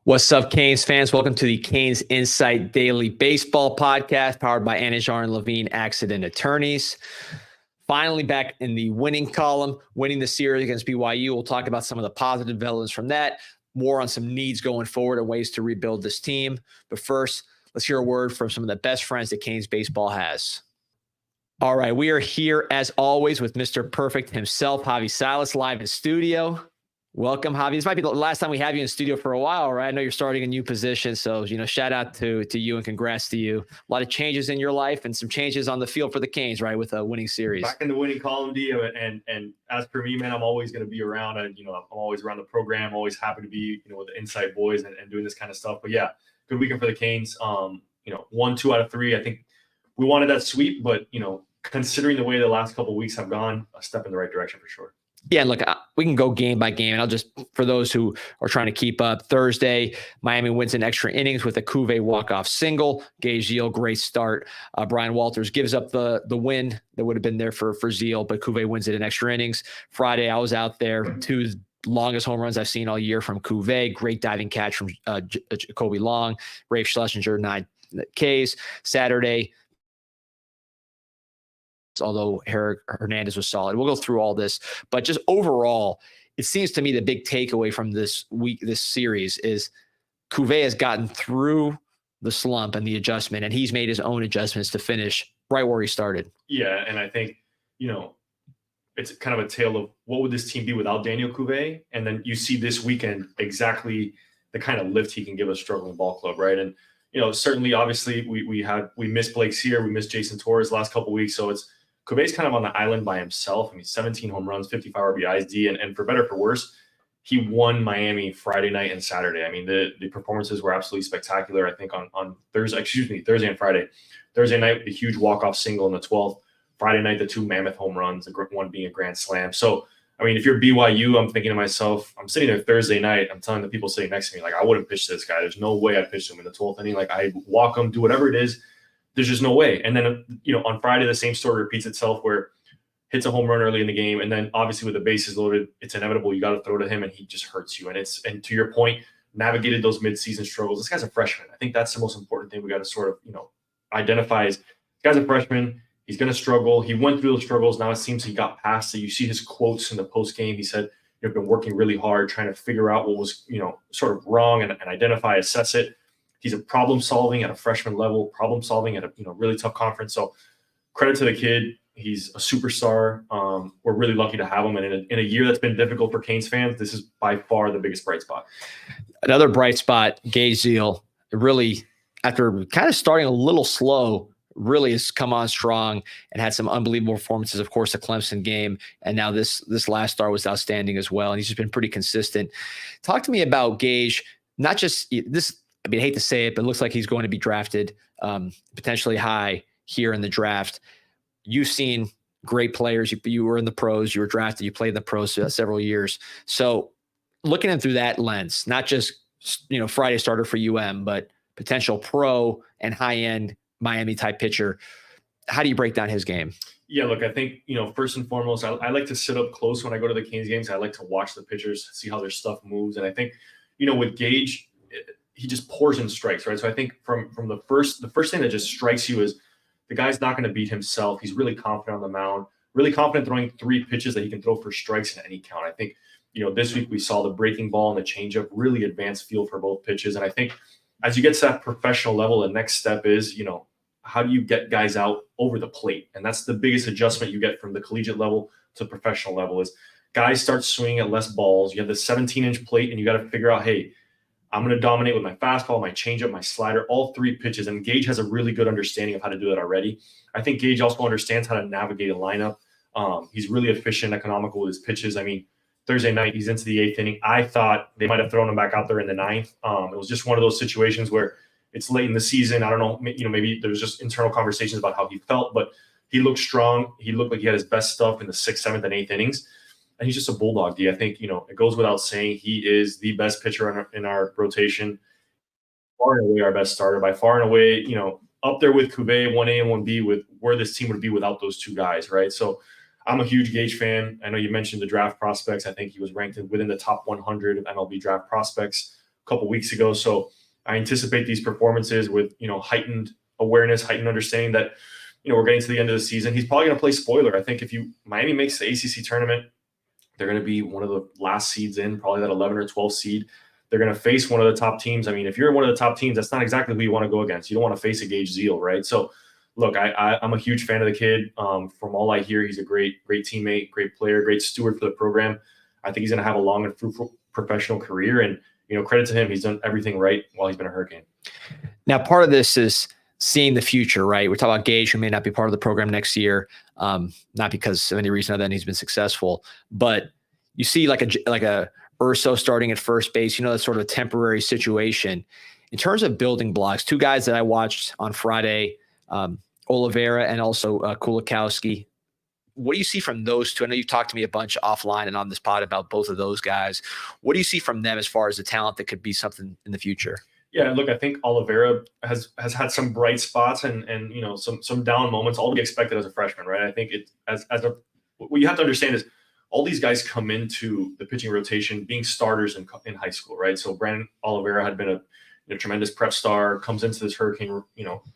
What's up, Canes fans? Welcome to the Canes Insight Daily Baseball Podcast, powered by Anijar and Levine Accident Attorneys. Finally back in the winning column, winning the series against BYU. We'll talk about some of the positive developments from that, more on some needs going forward and ways to rebuild this team. But first, let's hear a word from some of the best friends that Canes baseball has. All right, we are here as always with Mr. Perfect himself, Javi Salas, live in studio. Welcome, Javi. This might be the last time we have you in studio for a while, right? I know you're starting a new position, so shout out to you and congrats to you. A lot of changes in your life and some changes on the field for the Canes, right? With a winning series. Back in the winning column, D. And as per me, man, I'm always going to be around. I'm always around the program. Always happy to be, with the Insight boys and doing this kind of stuff. But yeah, good weekend for the Canes. 1, 2 out of 3. I think we wanted that sweep, but considering the way the last couple of weeks have gone, a step in the right direction for sure. Yeah, look, we can go game by game, and I'll just, for those who are trying to keep up, Thursday, Miami wins in extra innings with a Cuvée walk-off single. Gage Zeal, great start. Brian Walters gives up the win that would have been there for Zeal, but Cuvée wins it in extra innings. Friday, I was out there, 2 longest home runs I've seen all year from Cuvée. Great diving catch from Jacoby Long. Rafe Schlesinger, 9 Ks. Saturday, although Hernandez was solid. We'll go through all this, but just overall, it seems to me the big takeaway from this series is Cuvée has gotten through the slump and the adjustment, and he's made his own adjustments to finish right where he started. Yeah, and I think, it's kind of a tale of what would this team be without Daniel Cuvée, and then you see this weekend exactly the kind of lift he can give a struggling ball club, right? And certainly, obviously, we missed Blake Sear, we missed Jason Torres last couple of weeks, so Cuvé's kind of on the island by himself. 17 home runs, 55 RBIs, D, and for better or for worse, he won Miami Friday night and Saturday. The performances were absolutely spectacular. I think on Thursday and Friday. Thursday night, the huge walk-off single in the 12th. Friday night, the 2 mammoth home runs, the one being a grand slam. So, if you're BYU, I'm thinking to myself, I'm sitting there Thursday night, I'm telling the people sitting next to me, I wouldn't pitch this guy. There's no way I'd pitch him in the 12th inning. I'd walk him, do whatever it is. There's just no way. And then, on Friday, the same story repeats itself where hits a home run early in the game. And then obviously with the bases loaded, it's inevitable. You got to throw to him and he just hurts you. And to your point, navigated those midseason struggles. This guy's a freshman. I think that's the most important thing we got to sort of, identify is this guy's a freshman. He's going to struggle. He went through those struggles. Now it seems he got past it. You see his quotes in the post game. He said, I've been working really hard trying to figure out what was, sort of wrong and identify, assess it. He's a problem solving at a freshman level, problem solving at a really tough conference. So credit to the kid. He's a superstar. We're really lucky to have him. And in a year that's been difficult for Canes fans, this is by far the biggest bright spot. Another bright spot, Gage Zeal, really, after kind of starting a little slow, really has come on strong and had some unbelievable performances. Of course, the Clemson game, and now this last start was outstanding as well. And he's just been pretty consistent. Talk to me about Gage. Not just this. I hate to say it, but it looks like he's going to be drafted potentially high here in the draft. You've seen great players. You were in the pros. You were drafted. You played in the pros several years. So looking at him through that lens, not just Friday starter for but potential pro and high-end Miami-type pitcher, how do you break down his game? Yeah, look, I think, first and foremost, I like to sit up close when I go to the Canes games. I like to watch the pitchers, see how their stuff moves. And I think, with Gage, he just pours in strikes, right? So I think from the first thing that just strikes you is the guy's not going to beat himself. He's really confident on the mound, really confident throwing 3 pitches that he can throw for strikes in any count. I think, this week we saw the breaking ball and the changeup, really advanced feel for both pitches. And I think as you get to that professional level, the next step is, how do you get guys out over the plate? And that's the biggest adjustment you get from the collegiate level to professional level is guys start swinging at less balls. You have the 17-inch plate and you got to figure out, hey, I'm going to dominate with my fastball, my changeup, my slider, all 3 pitches. And Gage has a really good understanding of how to do that already. I think Gage also understands how to navigate a lineup. He's really efficient, economical with his pitches. Thursday night, he's into the 8th inning. I thought they might have thrown him back out there in the 9th. It was just one of those situations where it's late in the season. I don't know, maybe there was just internal conversations about how he felt, but he looked strong. He looked like he had his best stuff in the 6th, 7th, and 8th innings. And he's just a bulldog, D. I think, it goes without saying he is the best pitcher in our rotation. Far and away our best starter. By far and away, up there with Cuvée, 1A and 1B, with where this team would be without those 2 guys, right? So I'm a huge Gage fan. I know you mentioned the draft prospects. I think he was ranked within the top 100 of MLB draft prospects. couple weeks ago. So I anticipate these performances with, heightened awareness, heightened understanding that, we're getting to the end of the season. He's probably going to play spoiler. I think if Miami makes the ACC tournament, they're going to be one of the last seeds in, probably that 11 or 12 seed. They're going to face one of the top teams. I mean, if you're one of the top teams, that's not exactly who you want to go against. You don't want to face a Gage Zeal, right? So, look, I'm a huge fan of the kid. From all I hear, he's a great teammate, great player, great steward for the program. I think he's going to have a long and fruitful professional career. And, credit to him, he's done everything right while he's been a Hurricane. Now, part of this is seeing the future, right? We're talking about Gage, who may not be part of the program next year, not because of any reason other than he's been successful, but you see like a Urso starting at first base, that's sort of a temporary situation. In terms of building blocks, two guys that I watched on Friday, Oliveira and also Kulikowski. What do you see from those two? I know you've talked to me a bunch offline and on this pod about both of those guys. What do you see from them as far as the talent that could be something in the future? Yeah, look, I think Oliveira has had some bright spots and some down moments, all to be expected as a freshman, right? I think what you have to understand is all these guys come into the pitching rotation being starters in high school, right? So Brandon Oliveira had been a tremendous prep star, comes into this Hurricane,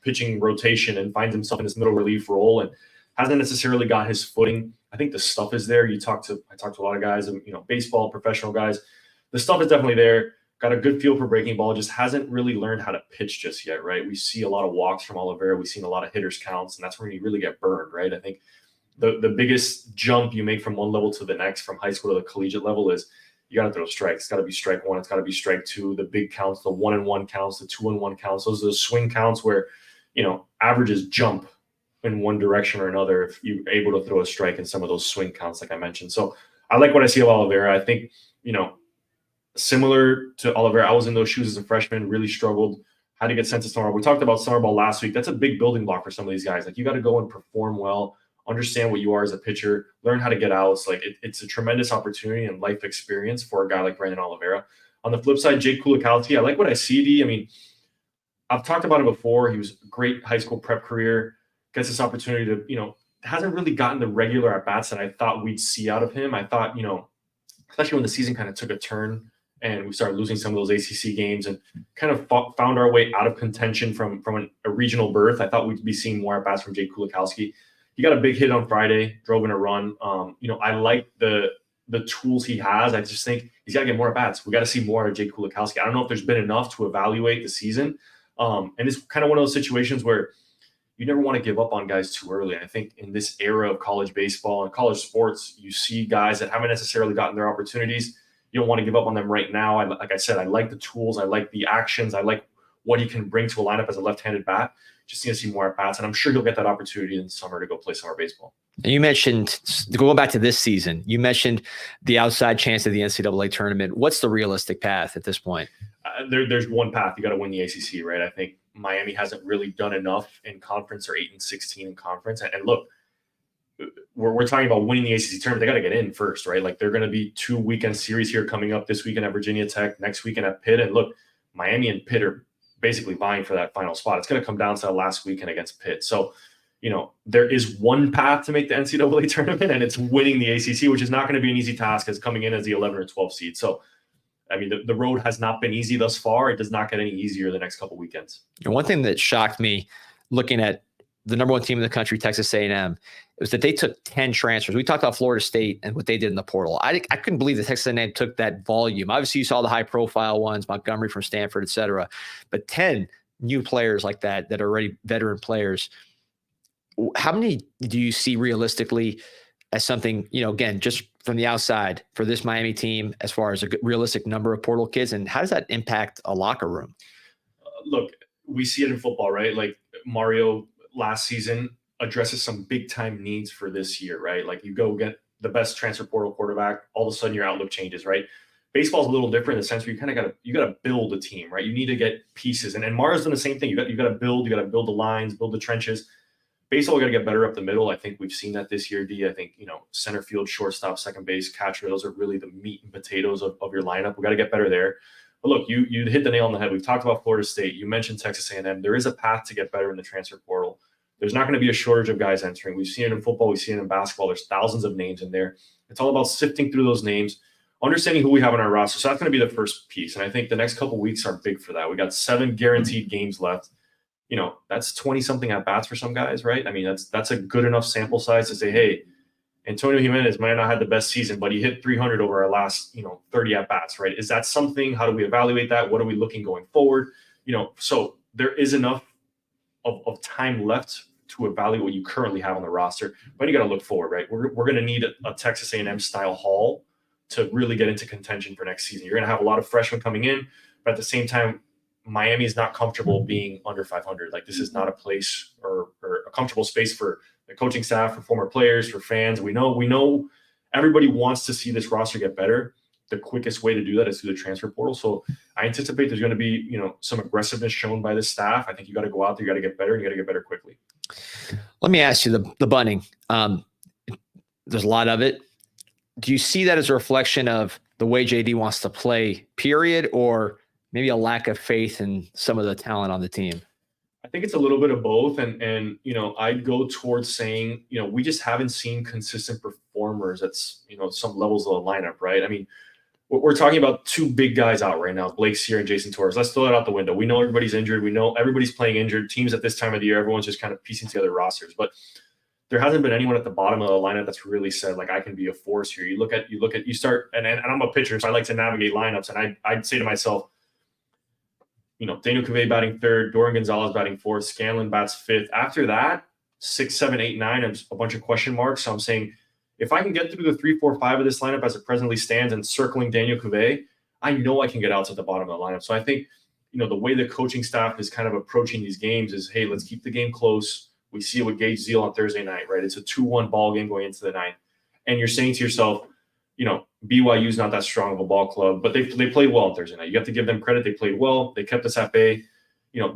pitching rotation and finds himself in this middle relief role and hasn't necessarily got his footing. I think the stuff is there. I talked to a lot of guys, baseball professional guys. The stuff is definitely there. Got a good feel for breaking ball, just hasn't really learned how to pitch just yet, right? We see a lot of walks from Oliveira. We've seen a lot of hitters counts, and that's where you really get burned, right? I think the biggest jump you make from one level to the next, from high school to the collegiate level, is you got to throw strikes. It's got to be strike one. It's got to be strike two. The big counts, the 1-1 counts, the 2-1 counts. Those are the swing counts where, averages jump in one direction or another if you're able to throw a strike in some of those swing counts, like I mentioned. So I like what I see of Oliveira. I think, similar to Oliveira, I was in those shoes as a freshman, really struggled, had to get sent to summer ball. We talked about summer ball last week. That's a big building block for some of these guys. Like, you got to go and perform well, understand what you are as a pitcher, learn how to get outs. Like, it's a tremendous opportunity and life experience for a guy like Brandon Oliveira. On the flip side, Jake Kulikowski, I like what I see, D. I mean, I've talked about him before. He was a great high school prep career, gets this opportunity to, hasn't really gotten the regular at-bats that I thought we'd see out of him. I thought, especially when the season kind of took a turn and we started losing some of those ACC games and kind of found our way out of contention from a regional berth, I thought we'd be seeing more at-bats from Jake Kulikowski. He got a big hit on Friday, drove in a run. I like the tools he has. I just think he's got to get more at-bats. We got to see more of Jake Kulikowski. I don't know if there's been enough to evaluate the season. And it's kind of one of those situations where you never want to give up on guys too early. I think in this era of college baseball and college sports, you see guys that haven't necessarily gotten their opportunities. You don't want to give up on them right now. Like I said, I like the tools. I like the actions. I like what he can bring to a lineup as a left-handed bat. Just need to see more at-bats, and I'm sure he'll get that opportunity in summer to go play summer baseball. And you mentioned, going back to this season, you mentioned the outside chance of the NCAA tournament. What's the realistic path at this point? There's one path. You got to win the ACC, right? I think Miami hasn't really done enough in conference, or 8-16 in conference. And look, we're talking about winning the ACC tournament. They got to get in first, right? Like, they're going to be 2 weekend series here coming up this weekend at Virginia Tech, next weekend at Pitt. And look, Miami and Pitt are basically vying for that final spot. It's going to come down to that last weekend against Pitt. So, there is one path to make the NCAA tournament, and it's winning the ACC, which is not going to be an easy task as coming in as the 11 or 12 seed. So, I mean, the road has not been easy thus far. It does not get any easier the next couple weekends. And one thing that shocked me looking at the number one team in the country, Texas A&M, was that they took 10 transfers. We talked about Florida State and what they did in the portal. I couldn't believe that Texas A&M took that volume. Obviously, you saw the high-profile ones, Montgomery from Stanford, et cetera. But 10 new players like that are already veteran players. How many do you see realistically as something, again, just from the outside for this Miami team as far as a realistic number of portal kids? And how does that impact a locker room? Look, we see it in football, right? Like, Mario last season addresses some big time needs for this year, right? Like, you go get the best transfer portal quarterback, all of a sudden your outlook changes, right? Baseball is a little different in the sense where you kind of got to build a team, right? You need to get pieces, and Mario's done the same thing. You got to build the lines, build the trenches. Baseball, we got to get better up the middle. I think we've seen that this year, D. I think, center field, shortstop, second base, catcher, those are really the meat and potatoes of your lineup. We got to get better there. But look, you hit the nail on the head. We've talked about Florida State. You mentioned Texas A&M. There is a path to get better in the transfer portal. There's not going to be a shortage of guys entering. We've seen it in football. We've seen it in basketball. There's thousands of names in there. It's all about sifting through those names, understanding who we have on our roster. So that's going to be the first piece. And I think the next couple of weeks are big for that. We got 7 guaranteed games left. That's 20 something at bats for some guys, right? I mean, that's a good enough sample size to say, hey, Antonio Jimenez might not have had the best season, but he hit 300 over our last, 30 at bats, right? Is that something? How do we evaluate that? What are we looking going forward? So there is enough of time left to evaluate what you currently have on the roster, but you got to look forward, right? We're going to need a Texas A&M style haul to really get into contention for next season. You're going to have a lot of freshmen coming in, but at the same time, Miami is not comfortable being under 500. Like, this is not a place or a comfortable space for the coaching staff, for former players, for fans. We know everybody wants to see this roster get better. The quickest way to do that is through the transfer portal. So I anticipate there's going to be, some aggressiveness shown by this staff. I think you got to go out there, you got to get better, and you got to get better quickly. Let me ask you the bunting. There's a lot of it. Do you see that as a reflection of the way JD wants to play, period, or maybe a lack of faith in some of the talent on the team? I think it's a little bit of both. And I'd go towards saying, we just haven't seen consistent performers at, some levels of the lineup, right? I mean, we're talking about 2 big guys out right now, Blake Sear and Jason Torres. Let's throw that out the window. We know everybody's injured. We know everybody's playing injured. Teams at this time of the year, everyone's just kind of piecing together rosters. But there hasn't been anyone at the bottom of the lineup that's really said, like, I can be a force here. You start, and I'm a pitcher, so I like to navigate lineups. And I'd say to myself, Daniel Cavey batting 3rd, Dorian Gonzalez batting 4th, Scanlon bats 5th. After that, 6, 7, 8, 9, and a bunch of question marks. So I'm saying, if I can get through the 3, 4, 5 of this lineup as it presently stands and circling Daniel Cavey, I know I can get out to the bottom of the lineup. So I think, the way the coaching staff is kind of approaching these games is, hey, let's keep the game close. We see it with Gage Zeal on Thursday night, right? It's a 2-1 ball game going into the 9th. And you're saying to yourself, BYU's not that strong of a ball club, but they played well on Thursday night. You have to give them credit. They played well. They kept us at bay.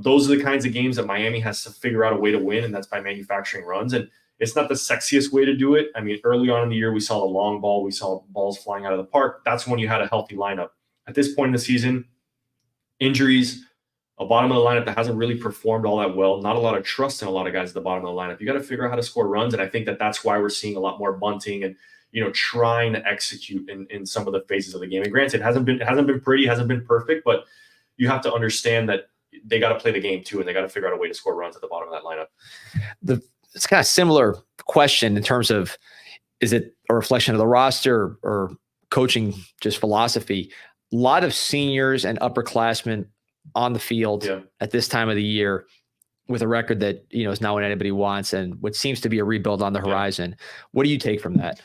Those are the kinds of games that Miami has to figure out a way to win, and that's by manufacturing runs. And it's not the sexiest way to do it. I mean, early on in the year, we saw the long ball. We saw balls flying out of the park. That's when you had a healthy lineup. At this point in the season, injuries, a bottom of the lineup that hasn't really performed all that well, not a lot of trust in a lot of guys at the bottom of the lineup. You got to figure out how to score runs, and I think that's why we're seeing a lot more bunting and trying to execute in some of the phases of the game. And granted, it hasn't been pretty, hasn't been perfect, but you have to understand that they got to play the game too, and they got to figure out a way to score runs at the bottom of that lineup. It's kind of similar question in terms of, is it a reflection of the roster or coaching just philosophy? A lot of seniors and upperclassmen on the field at this time of the year with a record that, is not what anybody wants and what seems to be a rebuild on the horizon. What do you take from that?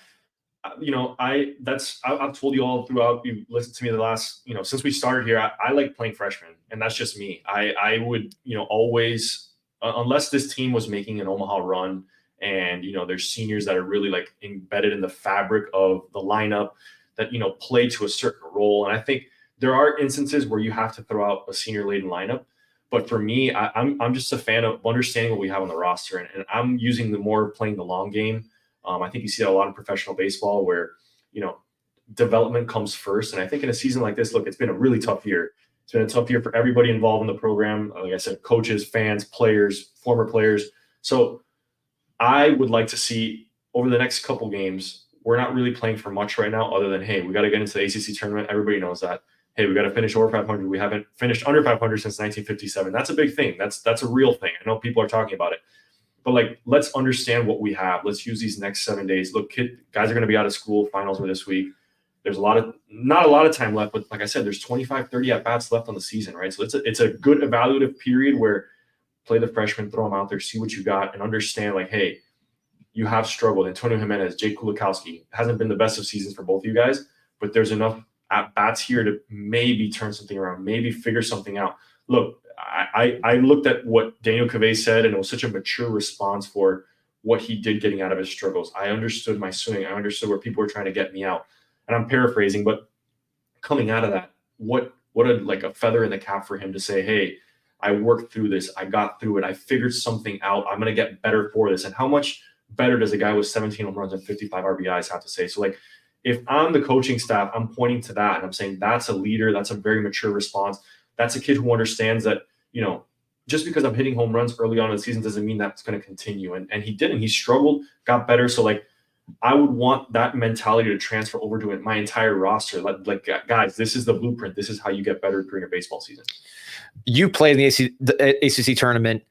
I've told you all throughout, you listened to me the last, since we started here, I like playing freshmen, and that's just me. I would, always, unless this team was making an Omaha run and, there's seniors that are really like embedded in the fabric of the lineup that, play to a certain role. And I think there are instances where you have to throw out a senior laden lineup. But for me, I'm just a fan of understanding what we have on the roster, and I'm using playing the long game. I think you see that a lot in professional baseball where, development comes first. And I think in a season like this, look, it's been a really tough year. It's been a tough year for everybody involved in the program. Like I said, coaches, fans, players, former players. So I would like to see over the next couple games, we're not really playing for much right now other than, hey, we got to get into the ACC tournament. Everybody knows that. Hey, we got to finish over 500. We haven't finished under 500 since 1957. That's a big thing. That's a real thing. I know people are talking about it. But let's understand what we have. Let's use these next 7 days. Look, guys are going to be out of school. Finals are this week. There's not a lot of time left, but like I said, there's 25, 30 at bats left on the season, right? So it's a good evaluative period where play the freshmen, throw them out there, see what you got, and understand hey, you have struggled. Antonio Jimenez, Jake Kulikowski hasn't been the best of seasons for both of you guys, but there's enough at bats here to maybe turn something around, maybe figure something out. Look, I looked at what Daniel Cavey said, and it was such a mature response for what he did getting out of his struggles. I understood my swing. I understood where people were trying to get me out. And I'm paraphrasing, but coming out of that, what a feather in the cap for him to say, hey, I worked through this. I got through it. I figured something out. I'm going to get better for this. And how much better does a guy with 17 home runs and 55 RBIs have to say? So if I'm the coaching staff, I'm pointing to that and I'm saying that's a leader. That's a very mature response. That's a kid who understands that, just because I'm hitting home runs early on in the season doesn't mean that's going to continue. And he didn't. He struggled, got better. So I would want that mentality to transfer over to my entire roster. Like, guys, this is the blueprint. This is how you get better during a baseball season. You played in the ACC tournament.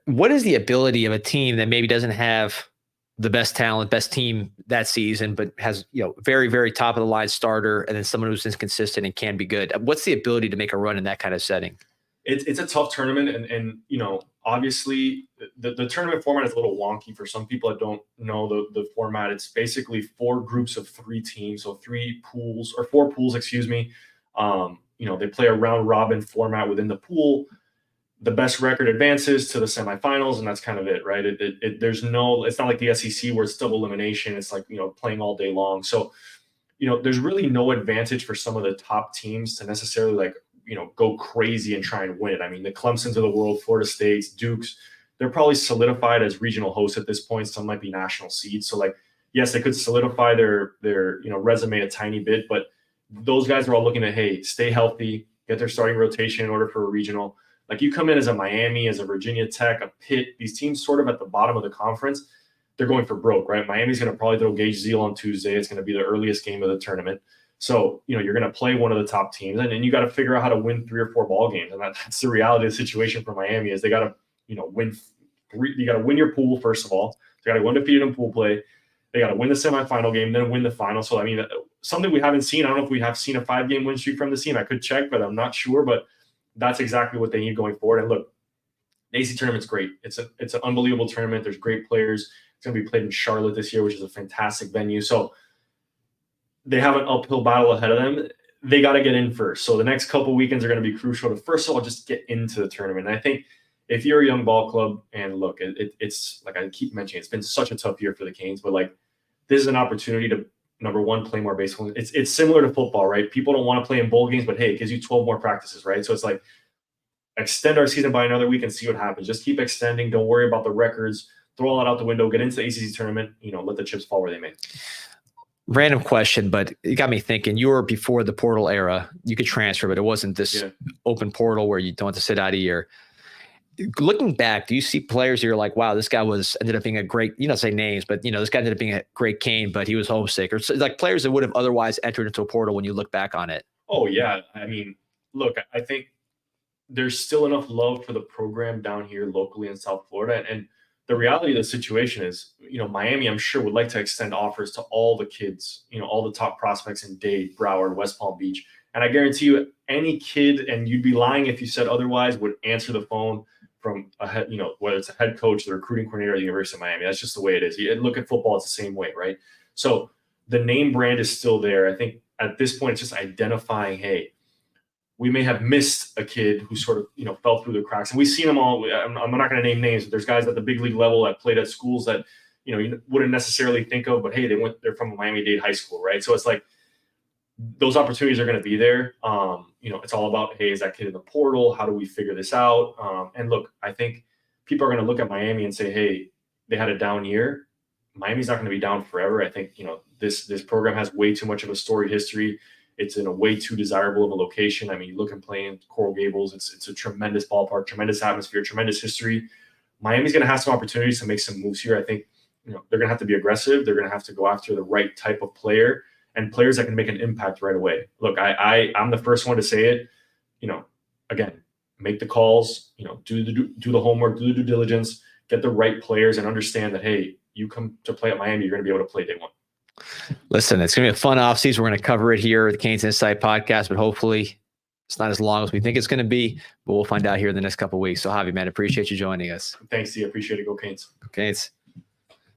What is the ability of a team that maybe doesn't have the best talent, best team that season, but has, very, very top of the line starter, and then someone who's inconsistent and can be good? What's the ability to make a run in that kind of setting? It's a tough tournament, and obviously the tournament format is a little wonky for some people that don't know the format. It's basically 4 groups of 3 teams, so 4 pools, excuse me. They play a round robin format within the pool. The best record advances to the semifinals, and that's kind of it, right? It's not like the SEC where it's double elimination. It's like, playing all day long. So, there's really no advantage for some of the top teams to necessarily go crazy and try and win it. I mean, the Clemsons of the world, Florida States, Dukes, they're probably solidified as regional hosts at this point. Some might be national seeds. So yes, they could solidify their resume a tiny bit, but those guys are all looking at, hey, stay healthy, get their starting rotation in order for a regional. Like, you come in as a Miami, as a Virginia Tech, a Pitt, these teams sort of at the bottom of the conference, they're going for broke, right? Miami's going to probably throw Gage Zeal on Tuesday. It's going to be the earliest game of the tournament. So, you're going to play one of the top teams, and then you got to figure out how to win 3 or 4 ball games. And that's the reality of the situation for Miami is they got to, win. You got to win your pool, first of all. They got to go undefeated in pool play. They got to win the semifinal game, then win the final. So, I mean, something we haven't seen. I don't know if we have seen a 5-game win streak from the team. I could check, but I'm not sure. But that's exactly what they need going forward. And look, the AC tournament's great. It's an unbelievable tournament. There's great players. It's going to be played in Charlotte this year, which is a fantastic venue. So they have an uphill battle ahead of them. They got to get in first. So the next couple weekends are going to be crucial to, first of all, just get into the tournament. And I think if you're a young ball club, and look, it's like I keep mentioning, it's been such a tough year for the Canes, but this is an opportunity to, number one, play more baseball. It's similar to football, right? People don't want to play in bowl games, but hey, it gives you 12 more practices, right? So it's like, extend our season by another week and see what happens. Just keep extending. Don't worry about the records. Throw all that out the window. Get into the ACC tournament. Let the chips fall where they may. Random question, but it got me thinking. You were before the portal era. You could transfer, but it wasn't this open portal where you don't have to sit out a year. Looking back, do you see players you're like, wow, this guy ended up being a great, say names, but this guy ended up being a great Cane, but he was homesick, or like players that would have otherwise entered into a portal when you look back on it? Oh yeah. I mean, look, I think there's still enough love for the program down here locally in South Florida. And the reality of the situation is, Miami, I'm sure, would like to extend offers to all the kids, all the top prospects in Dade, Broward, West Palm Beach. And I guarantee you, any kid, and you'd be lying if you said otherwise, would answer the phone from a head, whether it's a head coach, the recruiting coordinator at the University of Miami. That's just the way it is. You look at football, it's the same way, right? So the name brand is still there. I think at this point, it's just identifying, hey, we may have missed a kid who sort of, fell through the cracks. And we've seen them all. I'm not going to name names, but there's guys at the big league level that played at schools that, you wouldn't necessarily think of, but hey, they're from a Miami-Dade high school, right? So it's like those opportunities are going to be there. It's all about, hey, is that kid in the portal? How do we figure this out? And look, I think people are going to look at Miami and say, hey, they had a down year. Miami's not going to be down forever. I think, this program has way too much of a storied history. It's in a way too desirable of a location. I mean, you look and play in Coral Gables. It's a tremendous ballpark, tremendous atmosphere, tremendous history. Miami's going to have some opportunities to make some moves here. I think, they're going to have to be aggressive. They're going to have to go after the right type of player and players that can make an impact right away. Look, I'm the first one to say it. Again, make the calls. Do the homework, do the due diligence, get the right players, and understand that, hey, you come to play at Miami, you're going to be able to play day one. Listen, it's going to be a fun offseason. We're going to cover it here at the Canes Insight podcast, but hopefully it's not as long as we think it's going to be, but we'll find out here in the next couple of weeks. So, Javi, man, appreciate you joining us. Thanks, D. Appreciate it. Go Canes. Go Canes.